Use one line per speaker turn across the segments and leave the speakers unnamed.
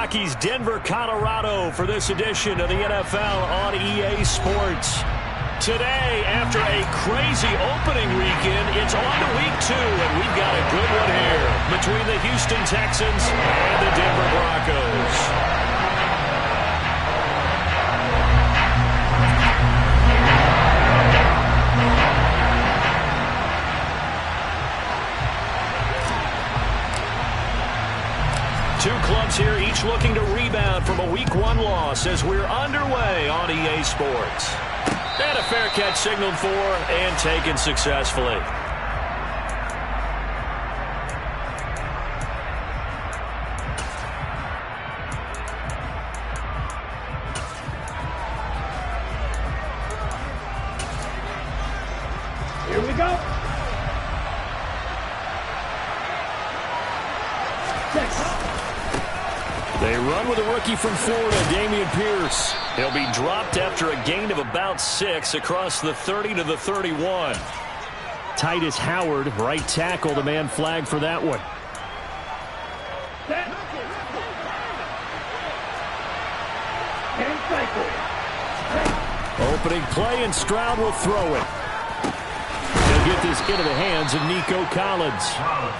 Rockies, Denver, Colorado for this edition of the NFL on EA Sports. Today, after a crazy opening weekend, it's on to week 2, and we've got a good one here between the Houston Texans and the Denver Broncos. Two clubs here, each looking to rebound from a Week 1 loss as we're underway on EA Sports. And a fair catch signaled for and taken successfully.
Here we go.
They run with a rookie from Florida, Dameon Pierce. He'll be dropped after a gain of about 6 across the 30 to the 31. Titus Howard, right tackle, the man flagged for that one. Opening play, and Stroud will throw it. He'll get this into the hands of Nico Collins.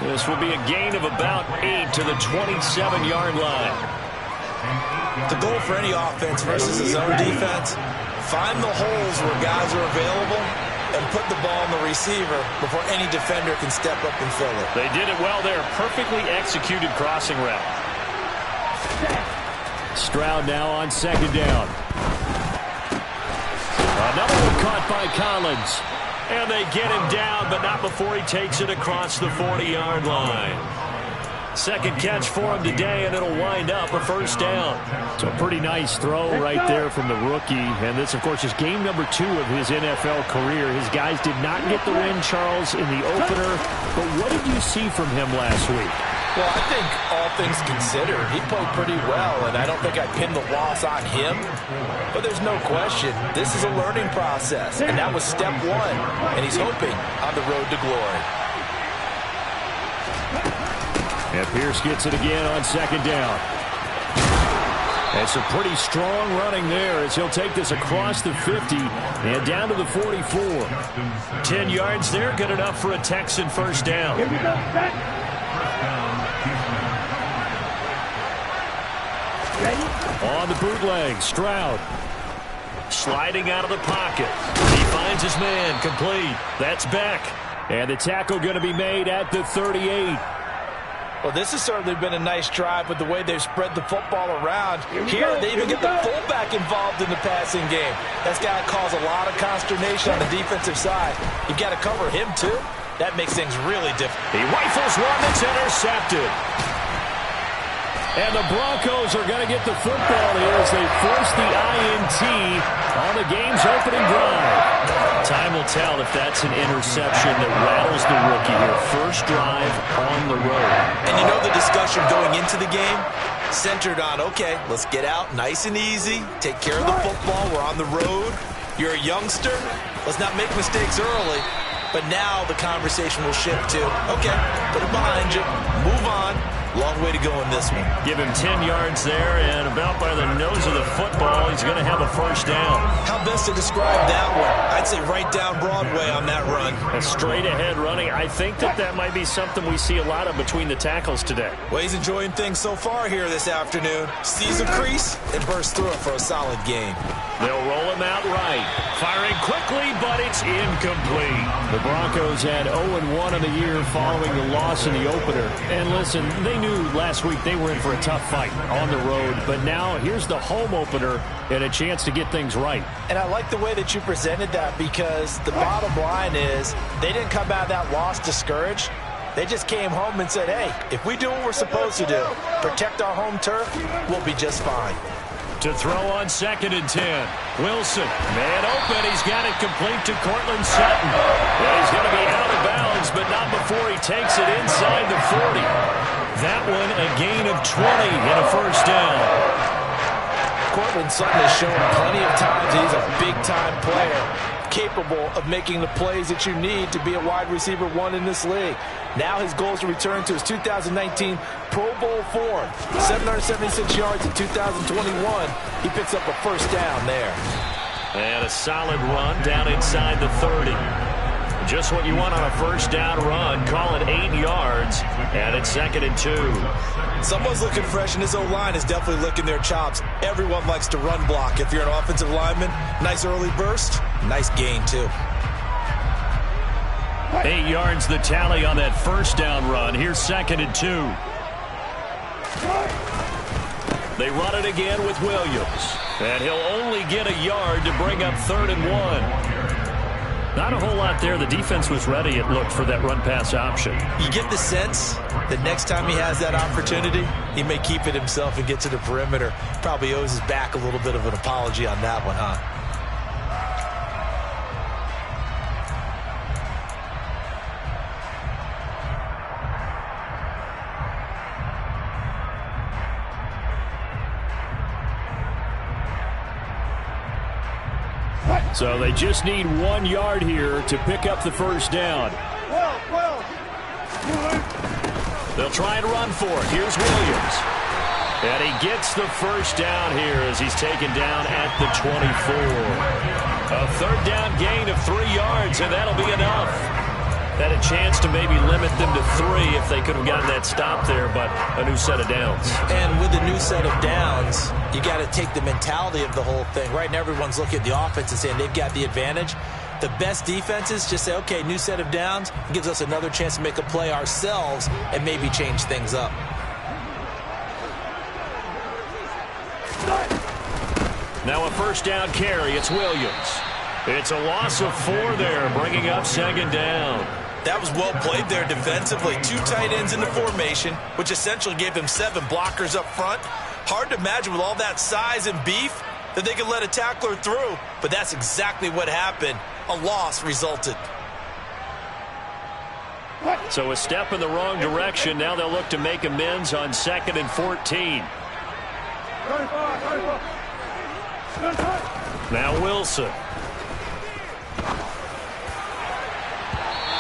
This will be a gain of about 8 to the 27-yard line.
The goal for any offense versus his own defense, find the holes where guys are available and put the ball on the receiver before any defender can step up and fill it.
They did it well there. Perfectly executed crossing route. Stroud now on second down. Another one caught by Collins. And they get him down, but not before he takes it across the 40-yard line. Second catch for him today, and it'll wind up a first down. So a pretty nice throw right there from the rookie. And this, of course, is game number 2 of his NFL career. His guys did not get the win, Charles, in the opener. But what did you see from him last week?
Well, I think all things considered, he played pretty well, and I don't think I pinned the loss on him. But there's no question, this is a learning process, and that was step 1, and he's hoping on the road to glory.
And Pierce gets it again on second down. And some pretty strong running there as he'll take this across the 50 and down to the 44. 10 yards there, good enough for a Texan first down.
Here we go.
On the bootleg, Stroud. Sliding out of the pocket. He finds his man, complete. That's Beck. And the tackle going to be made at the 38.
Well, this has certainly been a nice drive with the way they've spread the football around. Here, they even get the fullback involved in the passing game. That's got to cause a lot of consternation on the defensive side. You've got to cover him, too. That makes things really difficult.
He rifles one that's intercepted. And the Broncos are going to get the football here as they force the INT on the game's opening drive. Time will tell if that's an interception that rattles the rookie here. First drive on the road.
And you know the discussion going into the game? Centered on, okay, let's get out nice and easy, take care of the football, we're on the road. You're a youngster, let's not make mistakes early. But now the conversation will shift to, okay, put it behind you, move on. Long way to go in this one.
Give him 10 yards there, and about by the nose of the football, he's going to have a first down.
How best to describe that one? I'd say right down Broadway on that run.
A straight-ahead running. I think that might be something we see a lot of between the tackles today.
Well, he's enjoying things so far here this afternoon. Sees a crease and bursts through it for a solid game.
They'll roll him out right. Firing quickly, but it's incomplete. The Broncos had 0-1 in the year following the loss in the opener. And listen, they knew last week they were in for a tough fight on the road. But now here's the home opener and a chance to get things right.
And I like the way that you presented that because the bottom line is they didn't come out of that loss discouraged. They just came home and said, hey, if we do what we're supposed to do, protect our home turf, we'll be just fine.
To throw on 2nd and 10. Wilson, man open. He's got it complete to Cortland Sutton. Well, he's going to be out of bounds, but not before he takes it inside the 40. That one a gain of 20 and a first down.
Cortland Sutton has shown plenty of times he's a big-time player. capable of making the plays that you need to be a wide receiver one in this league. Now his goal is to return to his 2019 Pro Bowl form. 776 yards in 2021. He picks up a first down there.
And a solid run down inside the 30. Just what you want on a first down run. Call it 8 yards, and it's 2nd and 2.
Someone's looking fresh, and his O-line is definitely licking their chops. Everyone likes to run block. If you're an offensive lineman, nice early burst, nice gain, too.
8 yards the tally on that first down run. Here's 2nd and 2. They run it again with Williams. And he'll only get a yard to bring up 3rd and 1. Not a whole lot there. The defense was ready, it looked, for that run-pass option.
You get the sense that next time he has that opportunity, he may keep it himself and get to the perimeter. Probably owes his back a little bit of an apology on that one, huh?
So they just need 1 yard here to pick up the first down. They'll try and run for it. Here's Williams. And he gets the first down here as he's taken down at the 24. A 3rd down gain of 3 yards, and that'll be enough. Had a chance to maybe limit them to 3 if they could have gotten that stop there, but a new set of downs.
And with a new set of downs, you got to take the mentality of the whole thing. Right now, everyone's looking at the offense and saying they've got the advantage. The best defenses just say, okay, new set of downs, gives us another chance to make a play ourselves and maybe change things up.
Now a first down carry. It's Williams. It's a loss of 4 there, bringing up 2nd down.
That was well played there defensively. 2 tight ends in the formation, which essentially gave him 7 blockers up front. Hard to imagine with all that size and beef that they could let a tackler through, but that's exactly what happened. A loss resulted.
So a step in the wrong direction. Now they'll look to make amends on 2nd and 14. Now Wilson.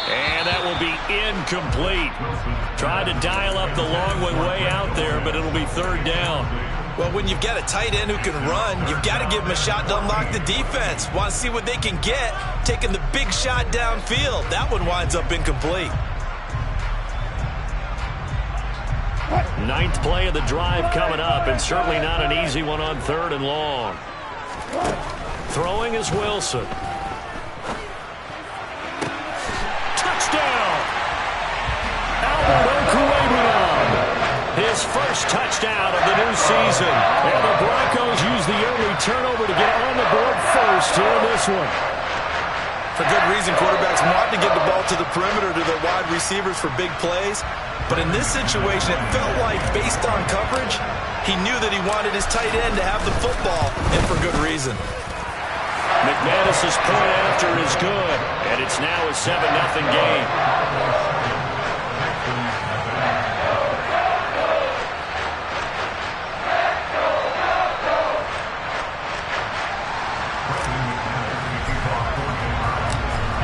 And that will be incomplete. Tried to dial up the long way out there, but it'll be 3rd down.
Well, when you've got a tight end who can run, you've got to give him a shot to unlock the defense. Want to see what they can get, taking the big shot downfield. That one winds up incomplete.
9th play of the drive coming up, and certainly not an easy one on 3rd and long. Throwing is Wilson. Touchdown! Albert Okwuegbunam. His first touchdown of the new season. And the Broncos use the early turnover to get on the board first here in this one.
For good reason, quarterbacks want to get the ball to the perimeter to their wide receivers for big plays. But in this situation, it felt like, based on coverage, he knew that he wanted his tight end to have the football, and for good reason.
McManus's point after is good, and it's now a 7-0 game.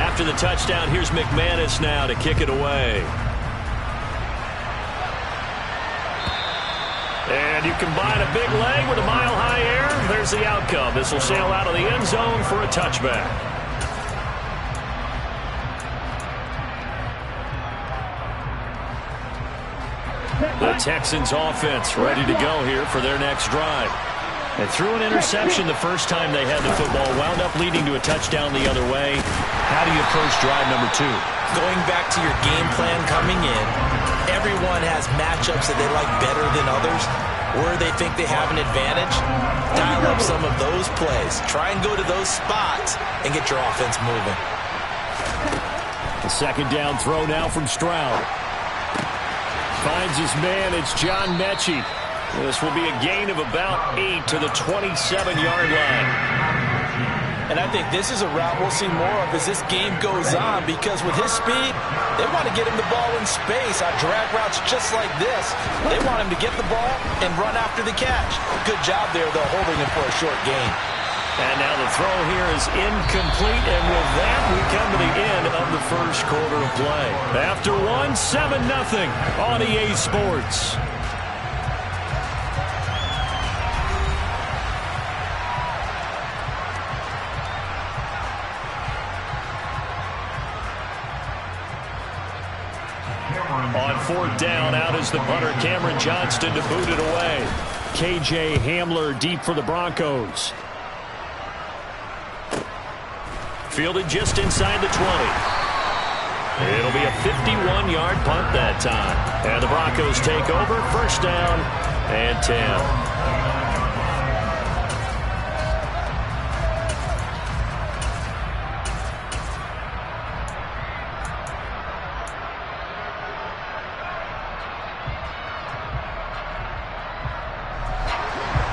After the touchdown, here's McManus now to kick it away. And you combine a big leg with a mile-high air, there's the outcome. This will sail out of the end zone for a touchback. The Texans offense ready to go here for their next drive. And threw an interception the first time they had the football, wound up leading to a touchdown the other way. How do you approach drive number 2?
Going back to your game plan coming in, everyone has matchups that they like better than others, where they think they have an advantage. Dial up some of those plays. Try and go to those spots and get your offense moving.
The 2nd down throw now from Stroud. Finds his man. It's John Mechie. This will be a gain of about 8 to the 27-yard line.
And I think this is a route we'll see more of as this game goes on, because with his speed, they want to get him the ball in space on drag routes just like this. They want him to get the ball and run after the catch. Good job there, though, holding him for a short gain.
And now the throw here is incomplete, and with that, we come to the end of the first quarter of play. After one, 7-0 on EA Sports. On fourth down, out is the punter, Cameron Johnston, to boot it away. KJ Hamler deep for the Broncos. Fielded just inside the 20. It'll be a 51-yard punt that time. And the Broncos take over, first down and 10.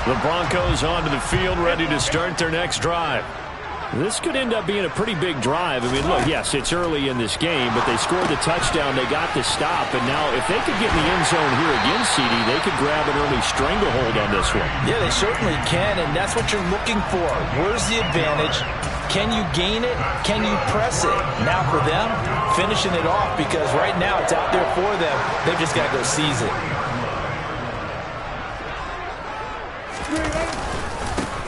The Broncos onto the field, ready to start their next drive. This could end up being a pretty big drive. I mean, look, yes, it's early in this game, but they scored the touchdown. They got the stop, and now if they could get in the end zone here again, CD, they could grab an early stranglehold on this one.
Yeah, they certainly can, and that's what you're looking for. Where's the advantage? Can you gain it? Can you press it? Now for them, finishing it off, because right now it's out there for them. They've just got to go seize it.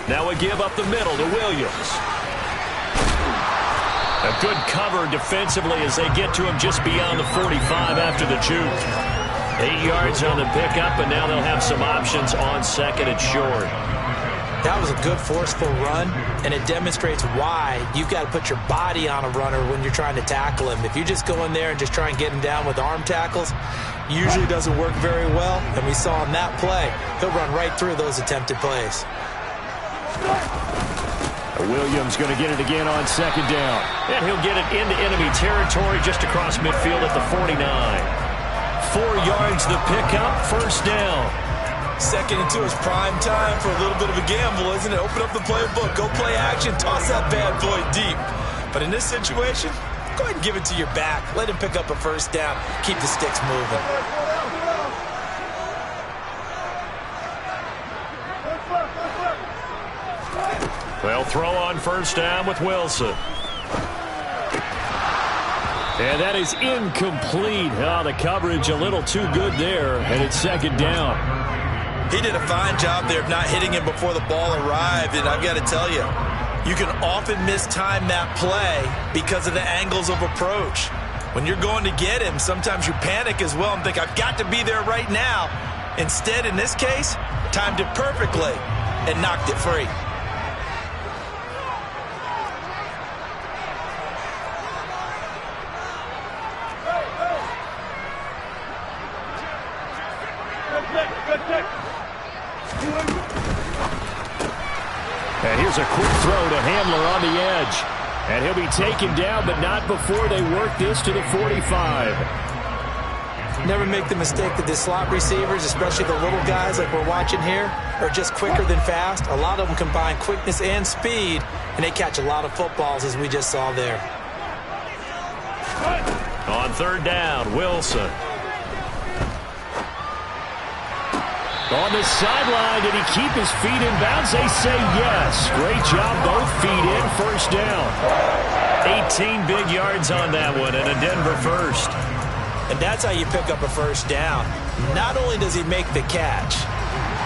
Now we give up the middle to Williams. A good cover defensively as they get to him just beyond the 45 after the juke. 8 yards on the pickup, and now they'll have some options on second and short.
That was a good, forceful run, and it demonstrates why you've got to put your body on a runner when you're trying to tackle him. If you just go in there and just try and get him down with arm tackles, usually doesn't work very well, and we saw in that play, he'll run right through those attempted plays.
Williams going to get it again on second down. And he'll get it into enemy territory just across midfield at the 49. 4 yards the pickup, first down.
Second and 2 is prime time for a little bit of a gamble, isn't it? Open up the playbook, go play action, toss that bad boy deep. But in this situation, go ahead and give it to your back. Let him pick up a first down. Keep the sticks moving.
They'll throw on first down with Wilson. And that is incomplete. Oh, the coverage a little too good there, and it's second down.
He did a fine job there of not hitting him before the ball arrived, and I've got to tell you, you can often mistime that play because of the angles of approach. When you're going to get him, sometimes you panic as well and think, I've got to be there right now. Instead, in this case, timed it perfectly and knocked it free.
And here's a quick throw to Hamler on the edge. And he'll be taken down, but not before they work this to the 45.
Never make the mistake that the slot receivers, especially the little guys like we're watching here, are just quicker than fast. A lot of them combine quickness and speed, and they catch a lot of footballs, as we just saw there.
On third down, Wilson. On the sideline, did he keep his feet in bounds? They say yes. Great job, both feet in, first down. 18 big yards on that one, and a Denver first.
And that's how you pick up a first down. Not only does he make the catch,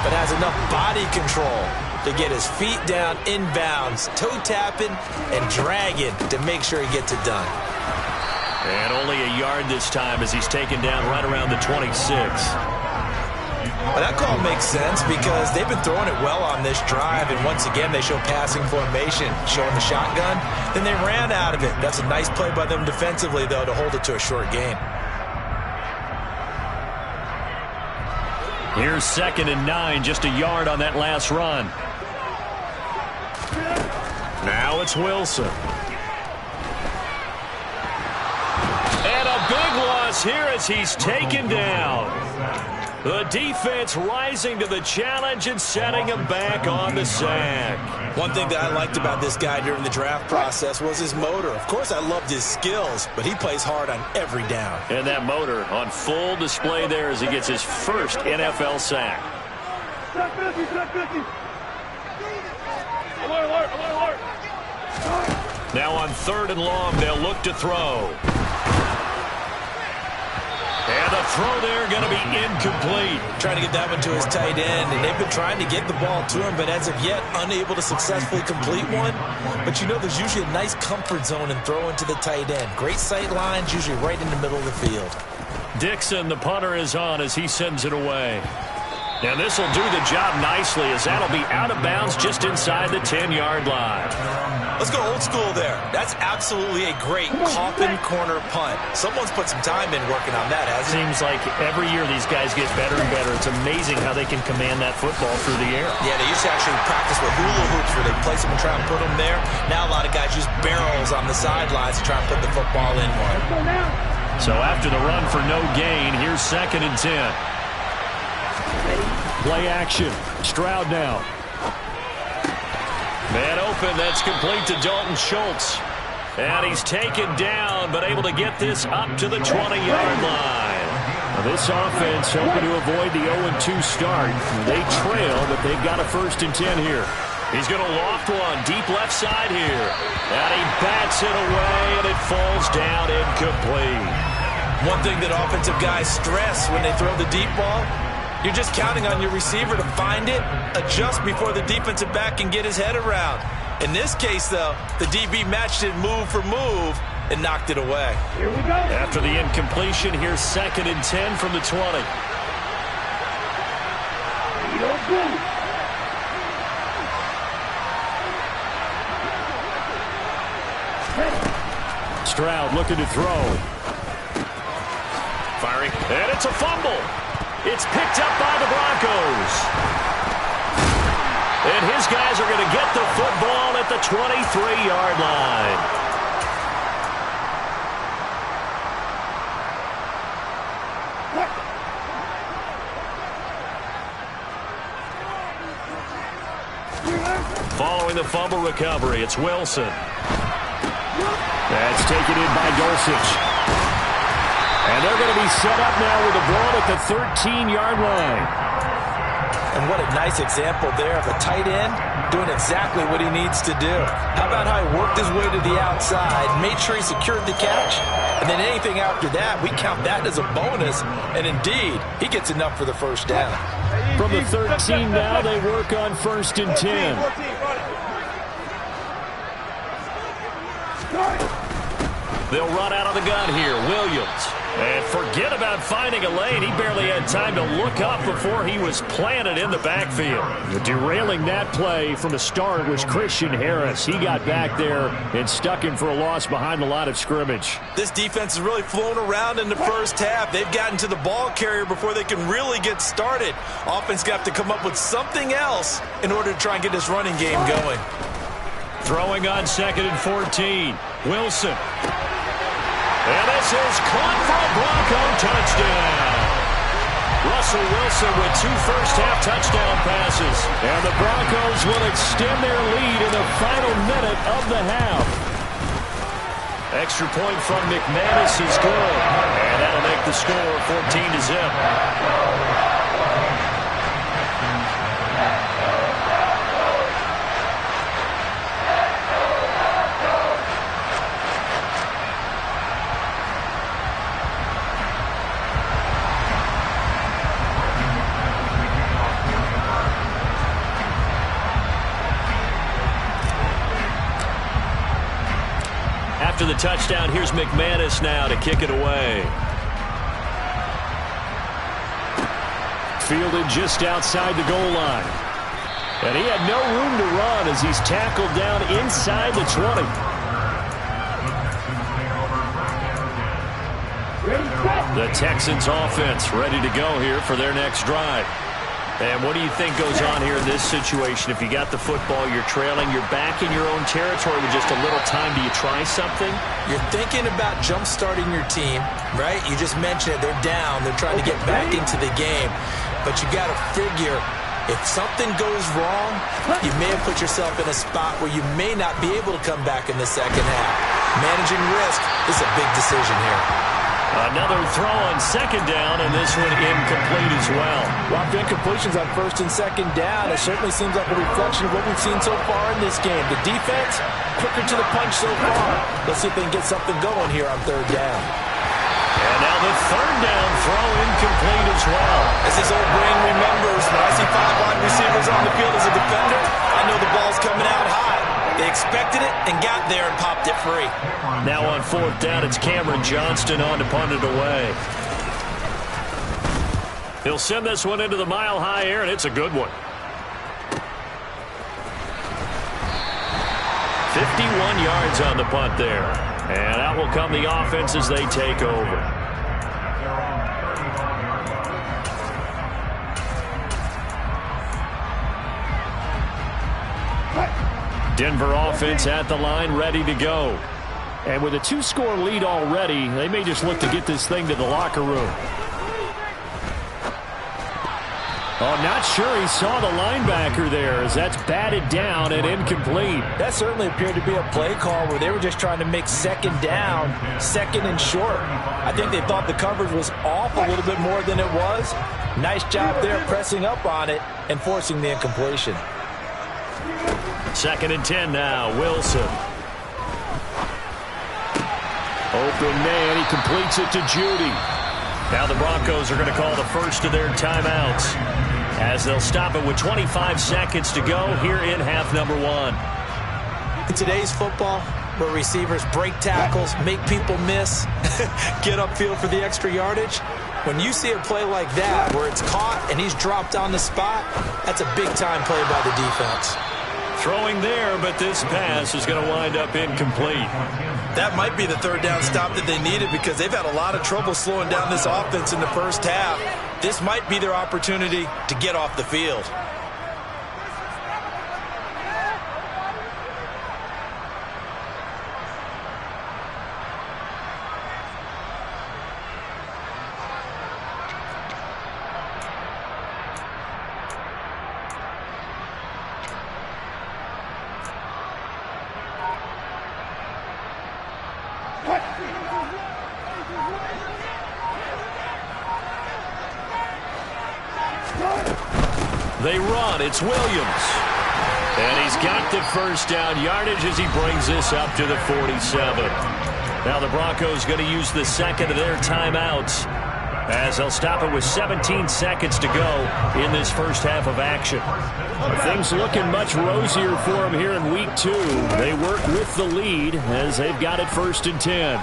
but has enough body control to get his feet down inbounds, toe tapping and dragging to make sure he gets it done.
And only a yard this time as he's taken down right around the 26.
Well, that call makes sense because they've been throwing it well on this drive, and once again they show passing formation, showing the shotgun. Then they ran out of it. That's a nice play by them defensively, though, to hold it to a short gain.
Here's 2nd and 9, just a yard on that last run. Now it's Wilson. And a big loss here as he's taken down. The defense rising to the challenge and setting him back on the sack.
One thing that I liked about this guy during the draft process was his motor. Of course, I loved his skills, but he plays hard on every down.
And that motor on full display there as he gets his first NFL sack. Now on 3rd and long, they'll look to throw. And the throw there going to be incomplete.
Trying to get that one to his tight end, and they've been trying to get the ball to him, but as of yet, unable to successfully complete one. But you know there's usually a nice comfort zone in throwing to the tight end. Great sight lines, usually right in the middle of the field.
Dixon, the punter, is on as he sends it away. And this will do the job nicely as that'll be out of bounds just inside the 10-yard line.
Let's go old school there. That's absolutely a great coffin corner punt. Someone's put some time in working on that, hasn't it?
Seems like every year these guys get better and better. It's amazing how they can command that football through the air.
Yeah, they used to actually practice with hula hoops where they place them and try and put them there. Now a lot of guys use barrels on the sidelines to try and put the football in one.
So after the run for no gain, here's 2nd and 10. Play action. Stroud now. Man open, that's complete to Dalton Schultz. And he's taken down, but able to get this up to the 20-yard line. Now this offense hoping to avoid the 0-2 start. They trail, but they've got a 1st and 10 here. He's going to loft one deep left side here. And he bats it away, and it falls down incomplete.
One thing that offensive guys stress when they throw the deep ball, you're just counting on your receiver to find it, adjust before the defensive back can get his head around. In this case, though, the DB matched it move for move and knocked it away.
Here we go. After the incompletion, here's 2nd and 10 from the 20. Stroud looking to throw. Firing, and it's a fumble. It's picked up by the Broncos. And his guys are going to get the football at the 23-yard line. Following the fumble recovery, it's Wilson. That's taken in by Dulcich. And they're going to be set up now with the ball at the 13-yard line.
And what a nice example there of a tight end doing exactly what he needs to do. How about how he worked his way to the outside, made sure he secured the catch, and then anything after that, we count that as a bonus. And indeed, he gets enough for the 1st down.
From the 13 now, they work on 1st and 10. They'll run out of the gun here. Williams. And forget about finding a lane. He barely had time to look up before he was planted in the backfield. Derailing that play from the start was Christian Harris. He got back there and stuck him for a loss behind the line of scrimmage.
This defense has really flown around in the 1st half. They've gotten to the ball carrier before they can really get started. Offense got to come up with something else in order to try and get this running game going.
Throwing on 2nd and 14. Wilson. And this is caught for a Bronco touchdown. Russell Wilson with 2 first-half touchdown passes. And the Broncos will extend their lead in the final minute of the half. Extra point from McManus is good. And that'll make the score 14-0. After the touchdown, here's McManus now to kick it away. Fielded just outside the goal line. And he had no room to run as he's tackled down inside the 20. The Texans offense ready to go here for their next drive. And what do you think goes on here in this situation? If you got the football, you're trailing, you're back in your own territory with just a little time. Do you try something?
You're thinking about jump-starting your team, right? You just mentioned it. They're down. They're trying to get back into the game. But you got to figure, if something goes wrong, you may have put yourself in a spot where you may not be able to come back in the 2nd half. Managing risk is a big decision here.
Another throw on second down, and this one incomplete as well.
Lot of incompletions on first and second down. It certainly seems like a reflection of what we've seen so far in this game. The defense, quicker to the punch so far. Let's see if they can get something going here on third down.
And now the third down throw incomplete as well.
As his old brain remembers, when I see 5 wide receivers on the field as a defender, I know the ball's coming out high. They expected it and got there and popped it free.
Now on fourth down, it's Cameron Johnston on to punt it away. He'll send this one into the mile-high air, and it's a good one. 51 yards on the punt there. And out will come the offense as they take over. Denver offense at the line, ready to go. And with a 2-score lead already, they may just look to get this thing to the locker room. Oh, not sure he saw the linebacker there as that's batted down and incomplete.
That certainly appeared to be a play call where they were just trying to make second down, second and short. I think they thought the coverage was off a little bit more than it was. Nice job there pressing up on it and forcing the incompletion.
Second and 10 now, Wilson. Open man, he completes it to Judy. Now the Broncos are going to call the first of their timeouts as they'll stop it with 25 seconds to go here in half number 1.
In today's football, where receivers break tackles, make people miss, get upfield for the extra yardage, when you see a play like that where it's caught and he's dropped on the spot, that's a big-time play by the defense.
Throwing there, but this pass is going to wind up incomplete.
That might be the third down stop that they needed because they've had a lot of trouble slowing down this offense in the first half. This might be their opportunity to get off the field.
They run. It's Williams. And he's got the first down yardage as he brings this up to the 47. Now the Broncos going to use the second of their timeouts as they'll stop it with 17 seconds to go in this first half of action. Things looking much rosier for them here in week 2. They work with the lead as they've got it first and 10.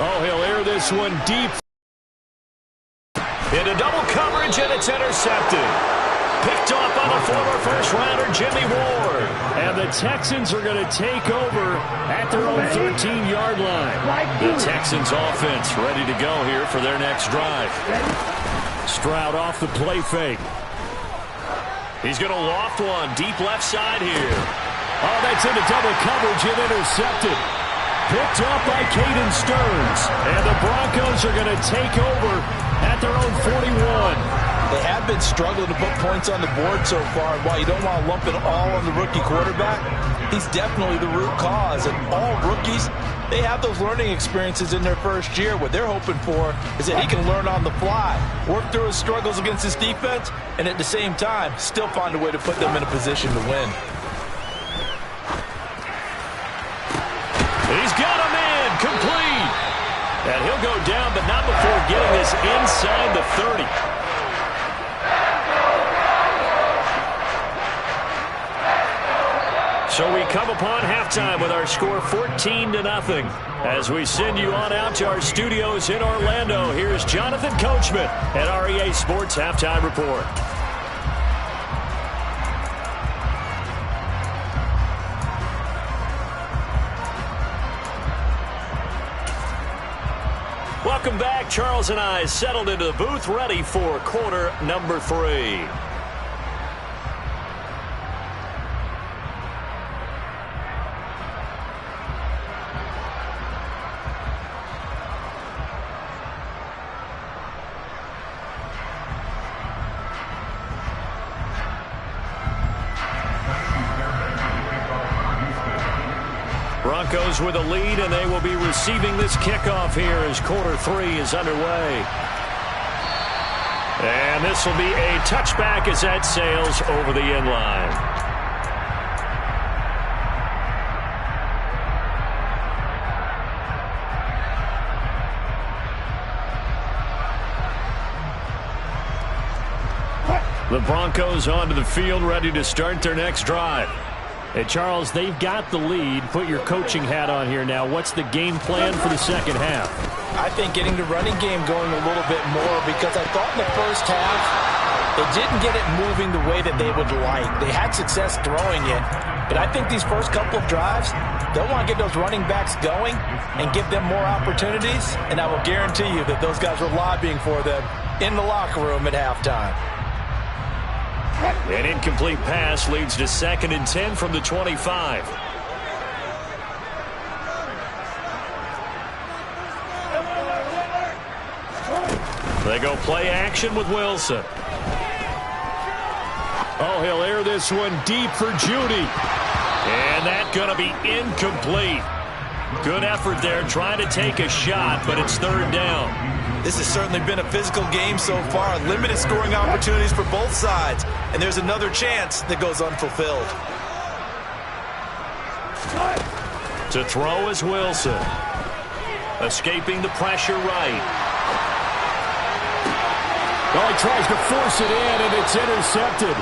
Oh, he'll air this one deep. Into double coverage, and it's intercepted. Picked off by the former first-rounder, Jimmy Ward. And the Texans are going to take over at their own 13-yard line. The Texans offense ready to go here for their next drive. Stroud off the play fake. He's going to loft one deep left side here. Oh, that's into double coverage and intercepted. Picked up by Caden Stearns. And the Broncos are going to take over at their own 41.
They have been struggling to put points on the board so far. And while you don't want to lump it all on the rookie quarterback, he's definitely the root cause. And all rookies, they have those learning experiences in their first year. What they're hoping for is that he can learn on the fly, work through his struggles against his defense, and at the same time, still find a way to put them in a position to win.
He's got a man complete. And he'll go down, but not before getting this inside the 30. So we come upon halftime with our score 14-0. As we send you on out to our studios in Orlando, here's Jonathan Coachman at REA Sports Halftime Report. Welcome back. Charles and I settled into the booth, ready for quarter number 3. Broncos with a lead, and they will be receiving this kickoff here as quarter 3 is underway. And this will be a touchback as that sails over the end line. The Broncos onto the field, ready to start their next drive.
Hey, Charles, they've got the lead. Put your coaching hat on here now. What's the game plan for the second half?
I think getting the running game going a little bit more, because I thought in the first half they didn't get it moving the way that they would like. They had success throwing it, but I think these first couple of drives, they'll want to get those running backs going and give them more opportunities, and I will guarantee you that those guys were lobbying for them in the locker room at halftime.
An incomplete pass leads to 2nd and 10 from the 25. They go play action with Wilson. Oh, he'll air this one deep for Judy. And that's going to be incomplete. Good effort there trying to take a shot, but it's 3rd down.
This has certainly been a physical game so far. Limited scoring opportunities for both sides. And there's another chance that goes unfulfilled.
To throw is Wilson. Escaping the pressure right.
Oh, he tries to force it in, and it's intercepted.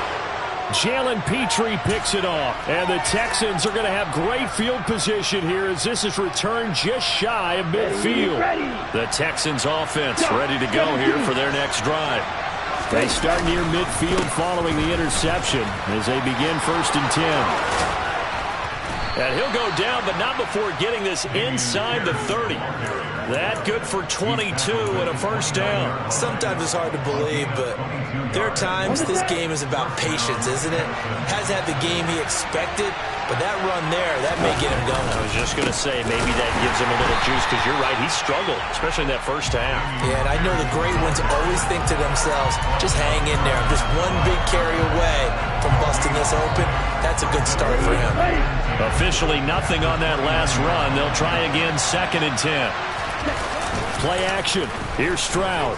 Jalen Petrie picks it off. And the Texans are going to have great field position here as this is returned just shy of midfield.
The Texans offense ready to go here for their next drive.
They start near midfield following the interception as they begin 1st and 10.
And he'll go down, but not before getting this inside the 30. That good for 22 and a 1st down.
Sometimes it's hard to believe, but there are times this game is about patience, isn't it? Has had the game he expected, but that run there, that may get him going.
I was just going to say, maybe that gives him a little juice, because you're right, he struggled, especially in that first half.
Yeah, and I know the great ones always think to themselves, just hang in there. Just one big carry away from busting this open. That's a good start for him.
Officially nothing on that last run. They'll try again, 2nd and 10.
Play action. Here's Stroud.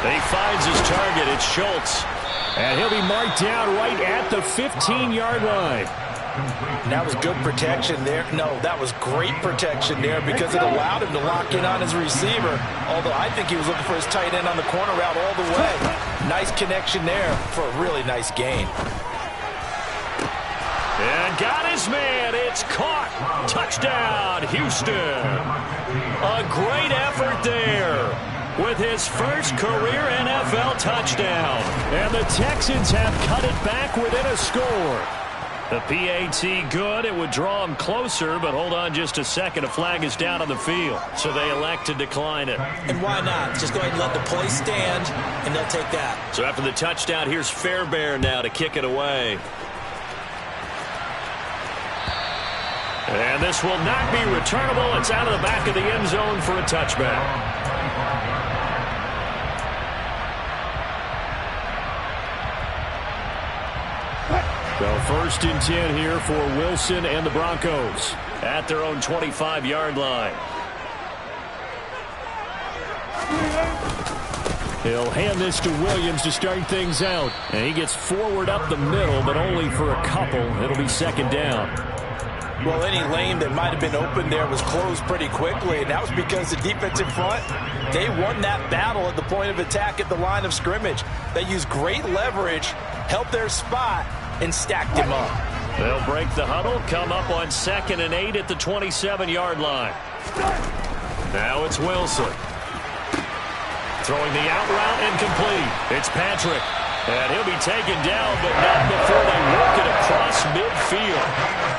He finds his target. It's Schultz.
And he'll be marked down right at the 15-yard line.
That was good protection there. No, that was great protection there because it allowed him to lock in on his receiver. Although I think he was looking for his tight end on the corner route all the way. Nice connection there for a really nice gain.
And got his man. It's caught. Touchdown, Houston. A great effort there with his first career NFL touchdown.
And the Texans have cut it back within a score.
The PAT good. It would draw him closer, but hold on just a second. A flag is down on the field, so they elect to decline it.
And why not? Just go ahead and let the play stand, and they'll take that.
So after the touchdown, here's Fairbairn now to kick it away. And this will not be returnable. It's out of the back of the end zone for a touchback.
So 1st and 10 here for Wilson and the Broncos
at their own 25-yard line.
He'll hand this to Williams to start things out. And he gets forward up the middle, but only for a couple. It'll be 2nd down.
Well, any lane that might have been open there was closed pretty quickly, and that was because the defensive front, they won that battle at the point of attack at the line of scrimmage. They used great leverage, helped their spot, and stacked him up.
They'll break the huddle, come up on 2nd and 8 at the 27-yard line. Now it's Wilson. Throwing the out route incomplete. It's Patrick. And he'll be taken down, but not before they work it across midfield.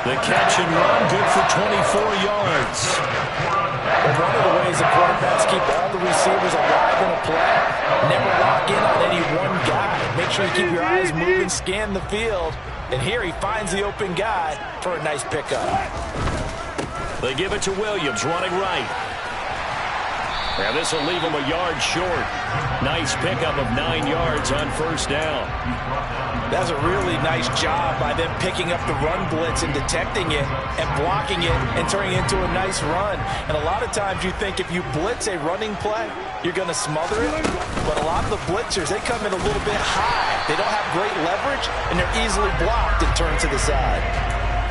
The catch and run, good for 24 yards.
Well, one of the ways the quarterbacks keep all the receivers alive in a play, never lock in on any one guy. Make sure you keep your eyes moving, scan the field. And here he finds the open guy for a nice pickup.
They give it to Williams, running right. And this will leave him a yard short. Nice pickup of 9 yards on first down.
That's a really nice job by them picking up the run blitz and detecting it and blocking it and turning it into a nice run. And a lot of times you think if you blitz a running play, you're going to smother it. But a lot of the blitzers, they come in a little bit high. They don't have great leverage, and they're easily blocked and turned to the side.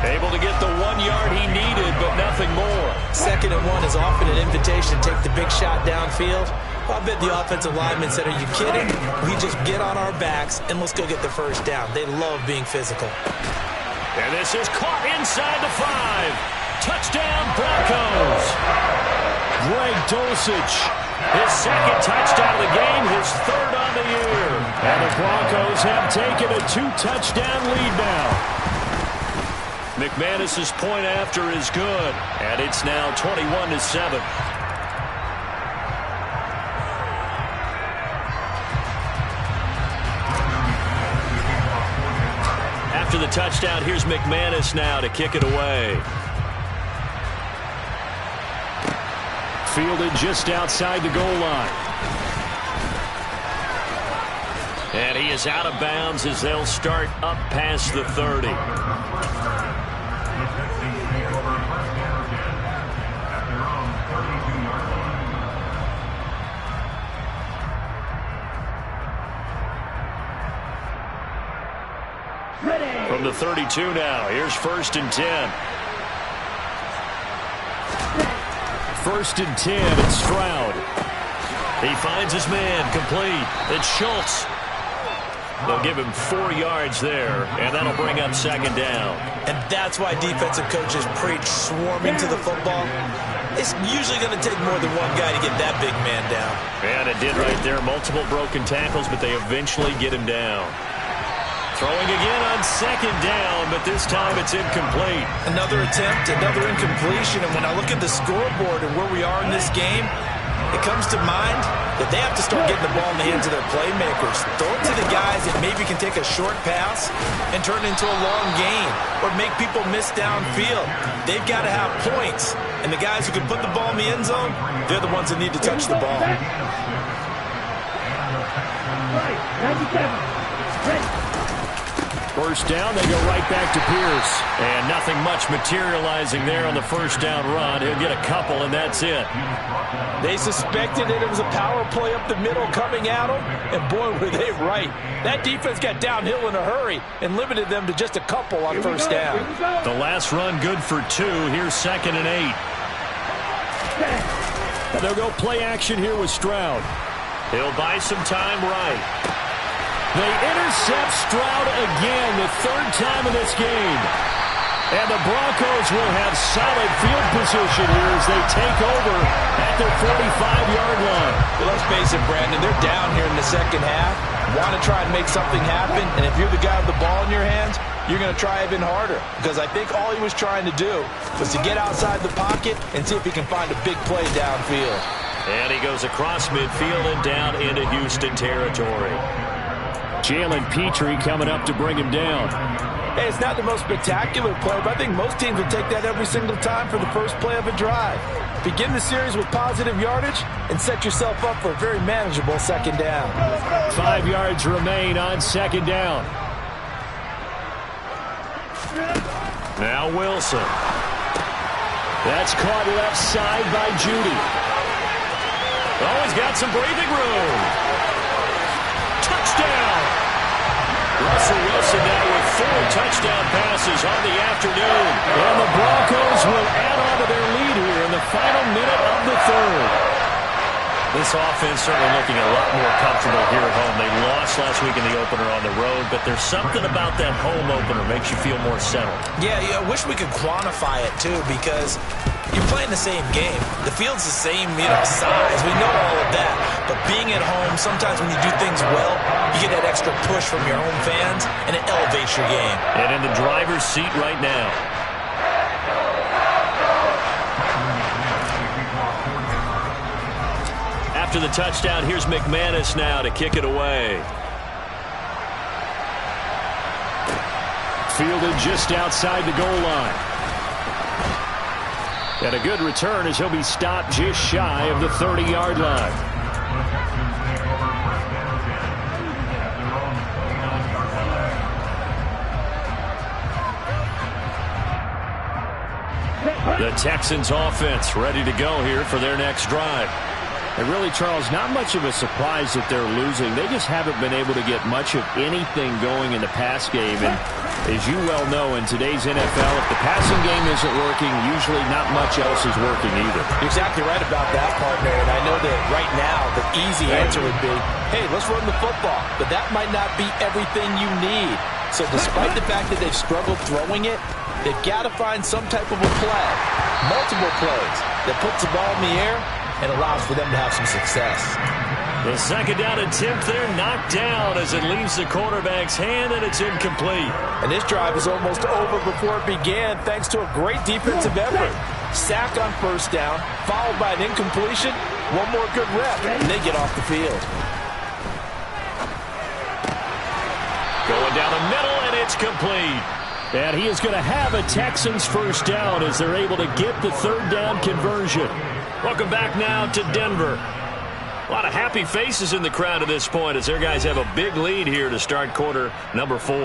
Able to get the 1 yard he needed, but nothing more.
2nd and 1 is often an invitation to take the big shot downfield. I bet the offensive lineman said, are you kidding? We just get on our backs and let's go get the first down. They love being physical.
And this is caught inside the 5. Touchdown, Broncos. Greg Dulcich, his 2nd touchdown of the game, his 3rd on the year. And the Broncos have taken a 2-touchdown lead now. McManus's point after is good, and it's now 21-7. After the touchdown, here's McManus now to kick it away.
Fielded just outside the goal line.
And he is out of bounds as they'll start up past the 30. From the 32 now, here's 1st and 10.
1st and 10, it's Stroud.
He finds his man, complete. It's Schultz. They'll give him 4 yards there, and that'll bring up 2nd down.
And that's why defensive coaches preach swarming to the football. It's usually going to take more than one guy to get that big man down.
And it did right there. Multiple broken tackles, but they eventually get him down. Throwing again on 2nd down, but this time it's incomplete.
Another attempt, another incompletion. And when I look at the scoreboard and where we are in this game, it comes to mind that they have to start getting the ball in the hands of their playmakers. Throw it to the guys that maybe can take a short pass and turn it into a long gain or make people miss downfield. They've got to have points. And the guys who can put the ball in the end zone, they're the ones that need to touch the ball.
First down, they go right back to Pierce.
And nothing much materializing there on the first down run. He'll get a couple, and that's it.
They suspected that it was a power play up the middle coming at them, and boy, were they right. That defense got downhill in a hurry and limited them to just a couple on first down.
The last run good for 2. Here's 2nd and 8.
And they'll go play action here with Stroud.
He'll buy some time right.
They intercept Stroud again, the 3rd time in this game. And the Broncos will have solid field position here as they take over at their 45-yard line.
Well, let's face it, Brandon, they're down here in the second half. Want to try and make something happen, and if you're the guy with the ball in your hands, you're going to try even harder. Because I think all he was trying to do was to get outside the pocket and see if he can find a big play downfield.
And he goes across midfield and down into Houston territory.
Jalen Petrie coming up to bring him down.
Hey, it's not the most spectacular play, but I think most teams will take that every single time for the first play of a drive. Begin the series with positive yardage and set yourself up for a very manageable 2nd down.
5 yards remain on 2nd down.
Now Wilson.
That's caught left side by Judy.
Oh, he's got some breathing room. Touchdown! Russell Wilson now with 4 touchdown passes on the afternoon.
And the Broncos will add on to their lead here in the final minute of the 3rd.
This offense certainly looking a lot more comfortable here at home. They lost last week in the opener on the road, but there's something about that home opener makes you feel more settled.
Yeah, I wish we could quantify it, too, because you're playing the same game. The field's the same, size. We know all of that. But being at home, sometimes when you do things well, you get that extra push from your home fans, and it elevates your game.
And in the driver's seat right now. After the touchdown, here's McManus now to kick it away.
Fielded just outside the goal line. And a good return as he'll be stopped just shy of the 30-yard line. The Texans offense ready to go here for their next drive. And really, Charles, not much of a surprise that they're losing. They just haven't been able to get much of anything going in the pass game. And as you well know, in today's NFL, if the passing game isn't working, usually not much else is working either.
You're exactly right about that, partner. And I know that right now the easy answer would be, hey, let's run the football. But that might not be everything you need. So despite the fact that they've struggled throwing it, they've got to find some type of a play, multiple plays, that puts the ball in the air and allows for them to have some success.
The second down attempt there knocked down as it leaves the quarterback's hand, and it's incomplete.
And this drive is almost over before it began thanks to a great defensive effort. Sack on first down, followed by an incompletion, one more good rep, and they get off the field.
Going down the middle, and it's complete.
And he is going to have a Texans first down as they're able to get the third down conversion.
Welcome back now to Denver. A lot of happy faces in the crowd at this point as their guys have a big lead here to start quarter number 4.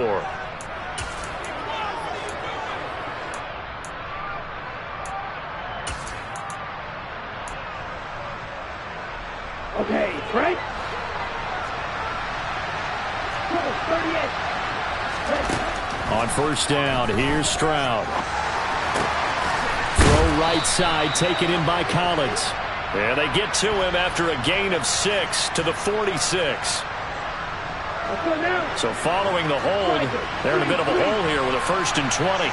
Okay, Frank. 38.
On first down, here's Stroud. Throw right side, taken in by Collins.
And they get to him after a gain of 6 to the 46. So following the hold, they're in a bit of a hole here with a 1st and 20.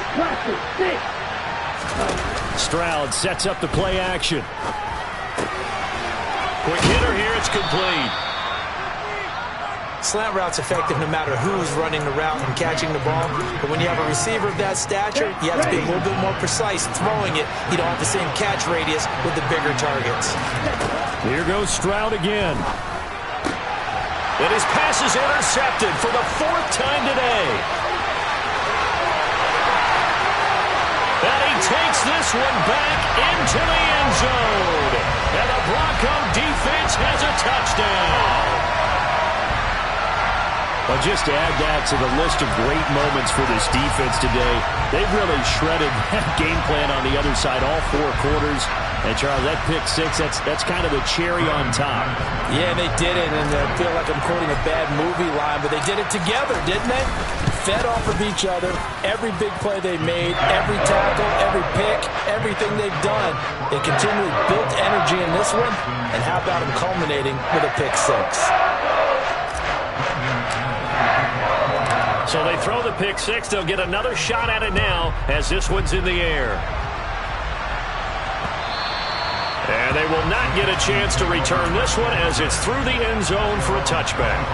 Stroud sets up the play action.
Quick hitter here, it's complete.
Slant route's effective no matter who's running the route and catching the ball. But when you have a receiver of that stature, you have to be a little bit more precise throwing it. You don't have the same catch radius with the bigger targets.
Here goes Stroud again.
And his pass is intercepted for the 4th time today. And he takes this one back into the end zone. And the Bronco defense has a touchdown.
Well, just to add that to the list of great moments for this defense today, they've really shredded that game plan on the other side all 4 quarters. And, Charles, that pick 6, that's kind of the cherry on top.
Yeah, they did it, and I feel like I'm quoting a bad movie line, but they did it together, didn't they? Fed off of each other, every big play they made, every tackle, every pick, everything they've done. They continually built energy in this one, and how about them culminating with a pick 6?
So they throw the pick 6. They'll get another shot at it now as this one's in the air. And they will not get a chance to return this one as it's through the end zone for a touchback.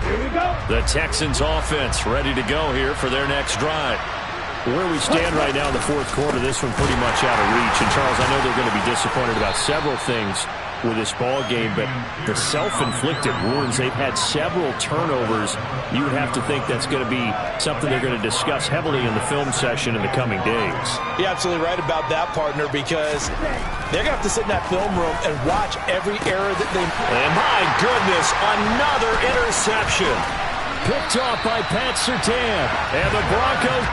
Here we go.
The Texans offense ready to go here for their next drive.
Where we stand right now in the 4th quarter, this one pretty much out of reach. And, Charles, I know they're going to be disappointed about several things with this ball game, but the self-inflicted wounds, they've had several turnovers. You would have to think that's going to be something they're going to discuss heavily in the film session in the coming days.
You're absolutely right about that, partner, because they're going to have to sit in that film room and watch every error that they...
And my goodness, another interception.
Picked off by Pat Surtain.
And the Broncos...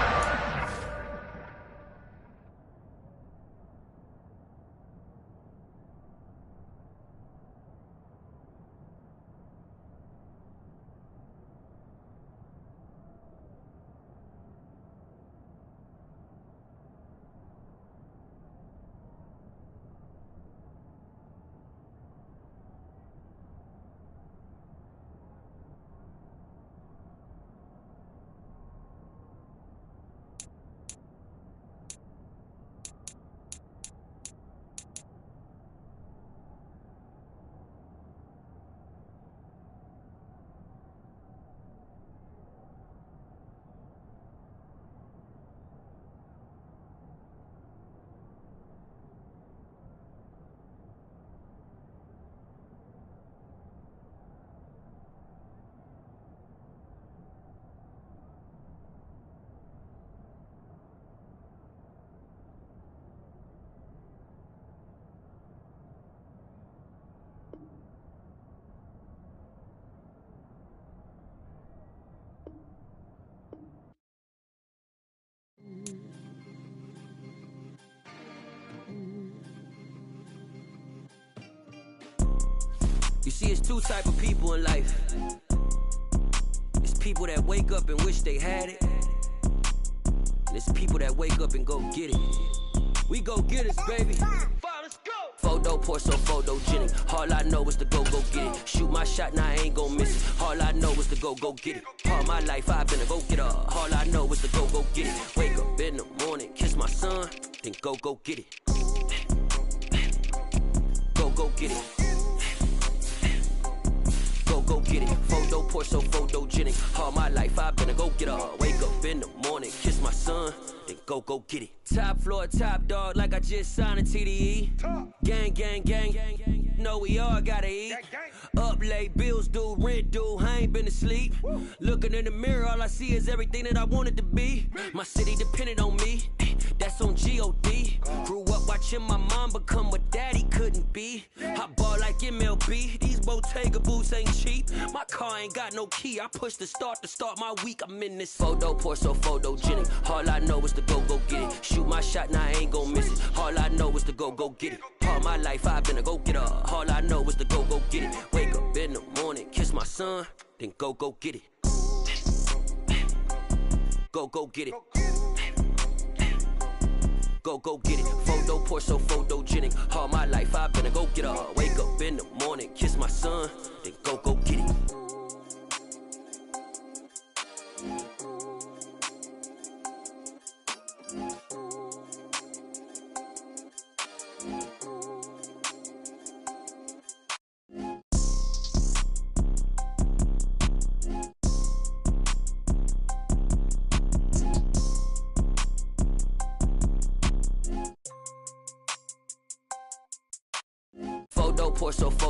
You see, it's two type of people in life. It's people that wake up and wish they had it. And it's people that wake up and go get it. We go get it, baby. Photo pour so photogenic. All I know is to go get it. Shoot my shot, now I ain't gon' miss it. All I know is to go get it. All my life I've been a go getter. All I know is to go get it. Wake up in the morning, kiss my son, then go get it. Go get it. Go get it. Photo pour so photogenic. All my life I've been a go getter. Wake up in the morning, kiss my son, then go get it. Top floor, top dog, like I just signed a TDE. Gang, gang, gang, gang. Know we all gotta eat. Up late, bills due, rent due. I ain't been asleep. Looking in the mirror, all I see is everything that I wanted to be. My city depended on me. That's on G.O.D. Grew up watching my mom become what daddy couldn't be. I ball like MLB. These Bottega boots ain't cheap. My car ain't got no key. I push the start to start my week. I'm in this photo pour so photogenic. All I know is to go get it. Shoot my shot, now I ain't gon' miss it. All I know is to go get it. All my life I've been a go getter. All I know is to go get it. Wake up in the morning, kiss my son, then go get it. Go get it. Go get it. Photo pour so photogenic. All my life I've been a go getter. Wake up in the morning, kiss my son, then go get it. Photo pour so photo